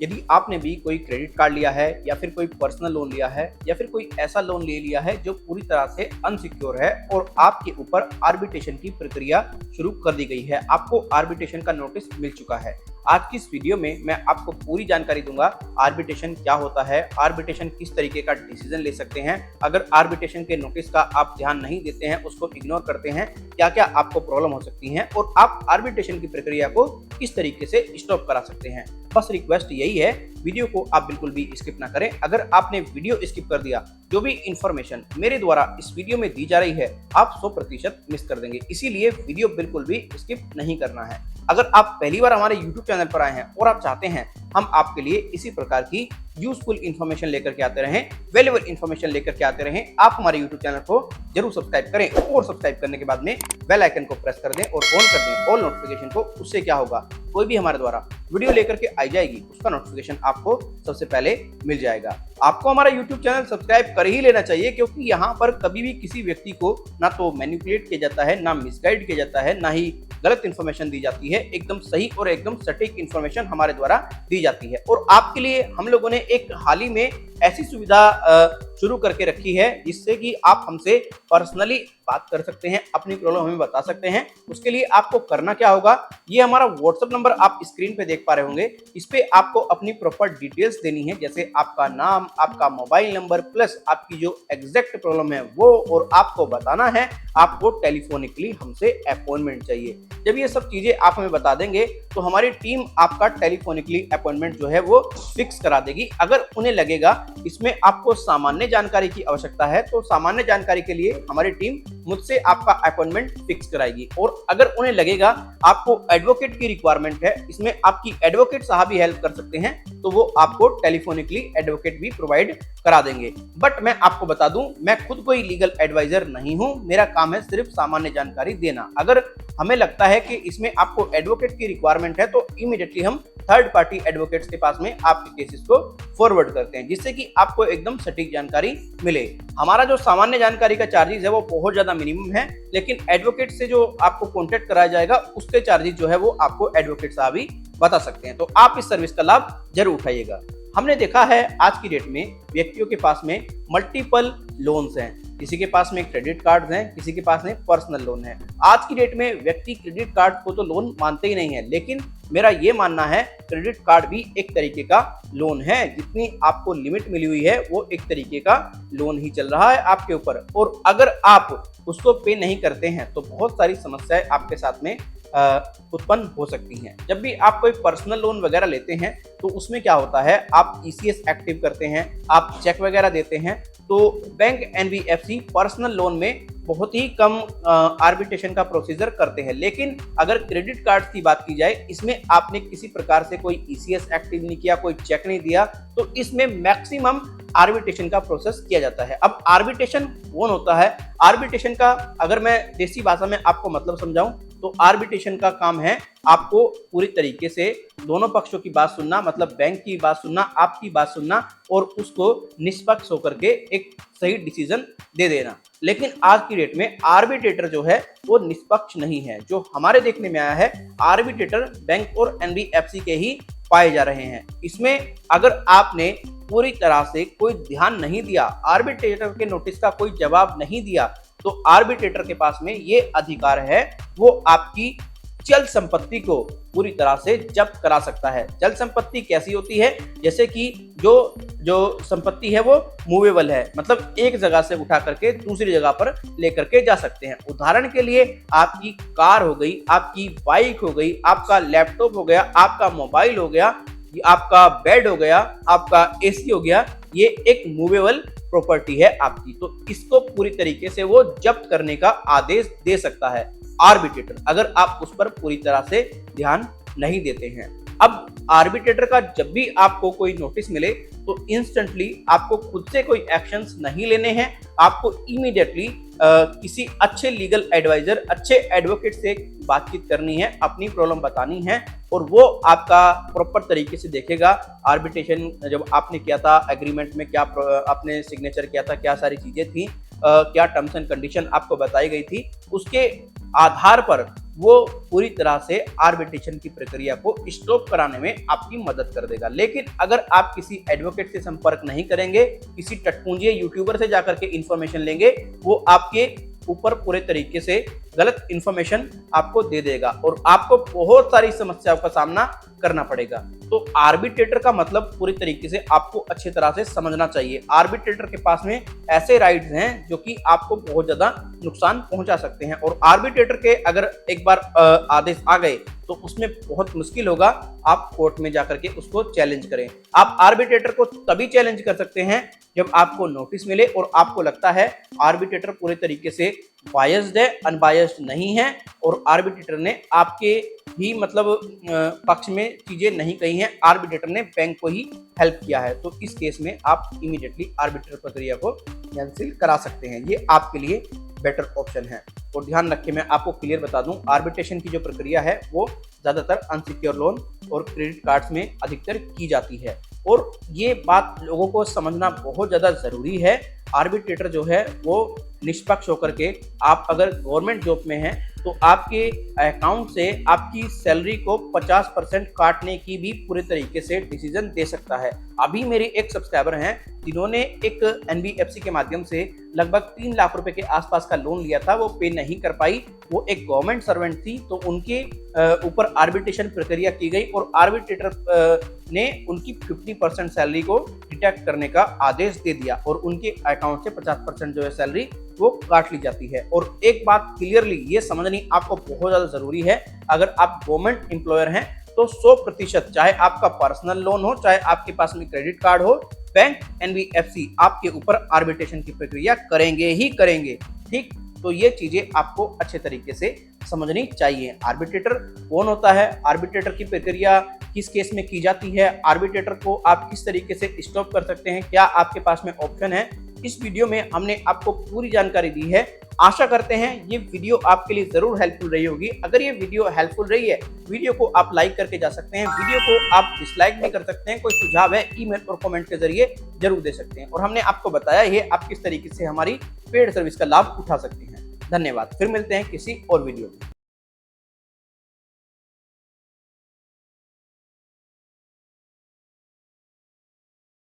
यदि आपने भी कोई क्रेडिट कार्ड लिया है या फिर कोई पर्सनल लोन लिया है या फिर कोई ऐसा लोन ले लिया है जो पूरी तरह से अनसिक्योर है और आपके ऊपर आर्बिट्रेशन की प्रक्रिया शुरू कर दी गई है, आपको आर्बिट्रेशन का नोटिस मिल चुका है। आज की इस वीडियो में मैं आपको पूरी जानकारी दूंगा, आर्बिट्रेशन क्या होता है, आर्बिट्रेशन किस तरीके का डिसीजन ले सकते हैं, अगर आर्बिट्रेशन के नोटिस का आप ध्यान नहीं देते हैं, उसको इग्नोर करते हैं, क्या क्या आपको प्रॉब्लम हो सकती है और आप आर्बिट्रेशन की प्रक्रिया को किस तरीके से स्टॉप करा सकते हैं। बस रिक्वेस्ट यही है, वीडियो को आप बिल्कुल भी स्किप ना करें। अगर आपने वीडियो स्किप कर दिया, जो भी इंफॉर्मेशन मेरे द्वारा इस वीडियो में दी जा रही है आप 100% मिस कर देंगे, इसीलिए वीडियो बिल्कुल भी स्किप नहीं करना है। अगर आप पहली बार हमारे YouTube चैनल पर आए हैं और आप चाहते हैं हम आपके लिए इसी प्रकार की यूजफुल इन्फॉर्मेशन लेकर के आते रहें, वैल्यूएबल इन्फॉर्मेशन लेकर के आते रहें, आप हमारे YouTube चैनल को जरूर सब्सक्राइब करें और सब्सक्राइब करने के बाद में बेल आइकन को प्रेस कर दें और ऑन कर दें ऑल नोटिफिकेशन को। उससे क्या होगा, कोई भी हमारे द्वारा वीडियो लेकर के आई जाएगी उसका नोटिफिकेशन आपको सबसे पहले मिल जाएगा। आपको हमारा YouTube चैनल सब्सक्राइब कर ही लेना चाहिए, क्योंकि यहाँ पर कभी भी किसी व्यक्ति को ना तो मैनिपुलेट किया जाता है, ना मिसगाइड किया जाता है, ना ही गलत इन्फॉर्मेशन दी जाती है। एकदम सही और एकदम सटीक इन्फॉर्मेशन हमारे द्वारा दी जाती है। और आपके लिए हम लोगों ने एक हाल ही में ऐसी सुविधा शुरू करके रखी है जिससे कि आप हमसे पर्सनली बात कर सकते हैं, अपनी प्रॉब्लम हमें बता सकते हैं। उसके लिए आपको करना क्या होगा, ये हमारा व्हाट्सएप नंबर आप स्क्रीन पे देख पा रहे होंगे, इस पे आपको अपनी प्रॉपर डिटेल्स देनी है, जैसे आपका नाम, आपका मोबाइल नंबर प्लस आपकी जो एग्जैक्ट प्रॉब्लम है वो, और आपको बताना है आपको टेलीफोनिकली हमसे अपॉइंटमेंट चाहिए। जब ये सब चीजें आप हमें बता देंगे तो हमारी टीम आपका टेलीफोनिकली अपॉइंटमेंट जो है वो फिक्स करा देगी। अगर उन्हें लगेगा इसमें आपको सामान्य जानकारी की आवश्यकता है तो सामान्य जानकारी के लिए हमारी टीम मुझसे आपका अपॉइंटमेंट फिक्स कराएगी। और अगर उन्हें लगेगा आपको एडवोकेट की रिक्वायरमेंट है, इसमें आपकी एडवोकेट साहब भी हेल्प कर सकते हैं, तो वो आपको टेलीफोनिकली एडवोकेट भी प्रोवाइड करा देंगे। बट मैं आपको बता दूं, मैं खुद कोई लीगल एडवाइजर नहीं हूं, मेरा काम है सिर्फ सामान्य जानकारी देना। अगर हमें लगता है कि इसमें आपको एडवोकेट की रिक्वायरमेंट है तो इमीडिएटली हम थर्ड पार्टी एडवोकेट्स के पास में आपके केसेस को फॉरवर्ड करते हैं, जिससे कि आपको एकदम सटीक जानकारी मिले। हमारा जो सामान्य जानकारी का चार्जेस है वो बहुत ज्यादा मिनिमम है, लेकिन एडवोकेट से जो आपको कॉन्टेक्ट कराया जाएगा उसके चार्जेस जो है वो आपको एडवोकेट साहब ही बता सकते हैं। तो आप इस सर्विस का लाभ जरूर उठाइएगा। हमने देखा है आज की डेट में व्यक्तियों के पास में मल्टीपल लोन्स हैं, किसी के पास में क्रेडिट कार्ड हैं, किसी के पास में पर्सनल लोन है। आज की डेट में व्यक्ति क्रेडिट कार्ड को तो लोन मानते ही नहीं है, लेकिन मेरा ये मानना है क्रेडिट कार्ड भी एक तरीके का लोन है। जितनी आपको लिमिट मिली हुई है वो एक तरीके का लोन ही चल रहा है आपके ऊपर, और अगर आप उसको पे नहीं करते हैं तो बहुत सारी समस्याएं आपके साथ में उत्पन्न हो सकती हैं। जब भी आप कोई पर्सनल लोन वगैरह लेते हैं तो उसमें क्या होता है, आप ईसीएस एक्टिव करते हैं, आप चेक वगैरह देते हैं, तो बैंक एनबीएफसी पर्सनल लोन में बहुत ही कम आर्बिट्रेशन का प्रोसीजर करते हैं। लेकिन अगर क्रेडिट कार्ड की बात की जाए, इसमें आपने किसी प्रकार से कोई ईसीएस एक्टिव नहीं किया, कोई चेक नहीं दिया, तो इसमें मैक्सिमम आर्बिट्रेशन का प्रोसेस किया जाता है। अब आर्बिट्रेशन कौन होता है, आर्बिट्रेशन का अगर मैं देसी भाषा में आपको मतलब समझाऊं तो आर्बिट्रेशन का काम है आपको पूरी तरीके से दोनों पक्षों की बात सुनना, मतलब बैंक की बात सुनना, आपकी बात सुनना और उसको निष्पक्ष होकर के एक सही डिसीजन दे देना। लेकिन आज की डेट में आर्बिट्रेटर जो है वो निष्पक्ष नहीं है। जो हमारे देखने में आया है, आर्बिट्रेटर बैंक और एनबीएफसी के ही पाए जा रहे हैं। इसमें अगर आपने पूरी तरह से कोई ध्यान नहीं दिया, आर्बिट्रेटर के नोटिस का कोई जवाब नहीं दिया, तो आर्बिट्रेटर के पास में ये अधिकार है, वो आपकी चल संपत्ति को पूरी तरह से जब्त करा सकता है। चल संपत्ति कैसी होती है, जैसे कि जो संपत्ति है वो मूवेबल है, मतलब एक जगह से उठा करके दूसरी जगह पर लेकर के जा सकते हैं। उदाहरण के लिए आपकी कार हो गई, आपकी बाइक हो गई, आपका लैपटॉप हो गया, आपका मोबाइल हो गया, आपका बेड हो गया, आपका एसी हो गया, ये एक मूवेबल प्रॉपर्टी है आपकी, तो इसको पूरी तरीके से वो जब्त करने का आदेश दे सकता है आर्बिट्रेटर, अगर आप उस पर पूरी तरह से ध्यान नहीं देते हैं। अब आर्बिट्रेटर का जब भी आपको कोई नोटिस मिले तो इंस्टेंटली आपको खुद से कोई एक्शंस नहीं लेने हैं, आपको इमीडिएटली किसी अच्छे लीगल एडवाइजर, अच्छे एडवोकेट से बातचीत करनी है, अपनी प्रॉब्लम बतानी है, और वो आपका प्रॉपर तरीके से देखेगा। आर्बिट्रेशन जब आपने किया था, एग्रीमेंट में क्या आपने सिग्नेचर किया था, क्या सारी चीजें थी, क्या टर्म्स एंड कंडीशन आपको बताई गई थी, उसके आधार पर वो पूरी तरह से आर्बिट्रेशन की प्रक्रिया को स्टॉप कराने में आपकी मदद कर देगा। लेकिन अगर आप किसी एडवोकेट से संपर्क नहीं करेंगे, किसी टटपूंजिया यूट्यूबर से जाकर के इंफॉर्मेशन लेंगे, वो आपके ऊपर पूरे तरीके से गलत इंफॉर्मेशन आपको दे देगा और आपको बहुत सारी समस्याओं का सामना करना पड़ेगा। तो आर्बिट्रेटर का मतलब पूरी तरीके से आपको अच्छी तरह से समझना चाहिए। आर्बिट्रेटर के पास में ऐसे राइट्स हैं जो कि आपको बहुत ज्यादा नुकसान पहुंचा सकते हैं और आर्बिट्रेटर के अगर एक बार आदेश आ गए तो उसमें बहुत मुश्किल होगा आप कोर्ट में जाकर के उसको चैलेंज करें। आप आर्बिट्रेटर को तभी चैलेंज कर सकते हैं जब आपको नोटिस मिले और आपको लगता है आर्बिट्रेटर पूरे तरीके से बायस्ड है, अनबायस्ड नहीं है और आर्बिट्रेटर ने आपके ही मतलब पक्ष में चीजें नहीं कही हैं, आर्बिट्रेटर ने बैंक को ही हेल्प किया है। तो इस केस में आप इमीडिएटली आर्बिट्रेटर प्रक्रिया को कैंसिल करा सकते हैं। ये आपके लिए बेटर ऑप्शन है। और ध्यान रखें, मैं आपको क्लियर बता दूं, आर्बिट्रेशन की जो प्रक्रिया है वो ज्यादातर अनसिक्योर लोन और क्रेडिट कार्ड्स में अधिकतर की जाती है और ये बात लोगों को समझना बहुत ज्यादा जरूरी है। आर्बिट्रेटर जो है वो निष्पक्ष होकर के, आप अगर गवर्नमेंट जॉब में हैं तो आपके अकाउंट से आपकी सैलरी को 50% काटने की भी पूरे तरीके से डिसीजन दे सकता है। अभी मेरे एक सब्सक्राइबर हैं जिन्होंने एक NBFC के माध्यम से लगभग 3 लाख रुपए के आसपास का लोन लिया था, वो पे नहीं कर पाई। वो एक गवर्नमेंट सर्वेंट थी तो उनके ऊपर आर्बिट्रेशन प्रक्रिया की गई और आर्बिट्रेटर ने उनकी 50% सैलरी को डिडक्ट करने का आदेश दे दिया और उनके अकाउंट से 50% जो है सैलरी वो काट ली जाती है। और एक बात क्लियरली ये समझनी आपको बहुत ज्यादा जरूरी है, अगर आप गवर्नमेंट एम्प्लॉयर हैं तो 100%, चाहे आपका पर्सनल लोन हो, चाहे आपके पास में क्रेडिट कार्ड हो, बैंक NBFC आपके ऊपर आर्बिट्रेशन की प्रक्रिया करेंगे ही करेंगे। ठीक, तो ये चीजें आपको अच्छे तरीके से समझनी चाहिए। आर्बिट्रेटर कौन होता है, आर्बिट्रेटर की प्रक्रिया किस केस में की जाती है, आर्बिट्रेटर को आप किस तरीके से स्टॉप कर सकते हैं, क्या आपके पास में ऑप्शन है, इस वीडियो में हमने आपको पूरी जानकारी दी है। आशा करते हैं ये वीडियो आपके लिए जरूर हेल्पफुल रही होगी। अगर ये वीडियो हेल्पफुल रही है, वीडियो को आप लाइक करके जा सकते हैं, वीडियो को आप डिसलाइक भी कर सकते हैं। कोई सुझाव है ईमेल और कमेंट के जरिए जरूर दे सकते हैं और हमने आपको बताया है आप किस तरीके से हमारी पेड सर्विस का लाभ उठा सकते हैं। धन्यवाद, फिर मिलते हैं किसी और वीडियो में।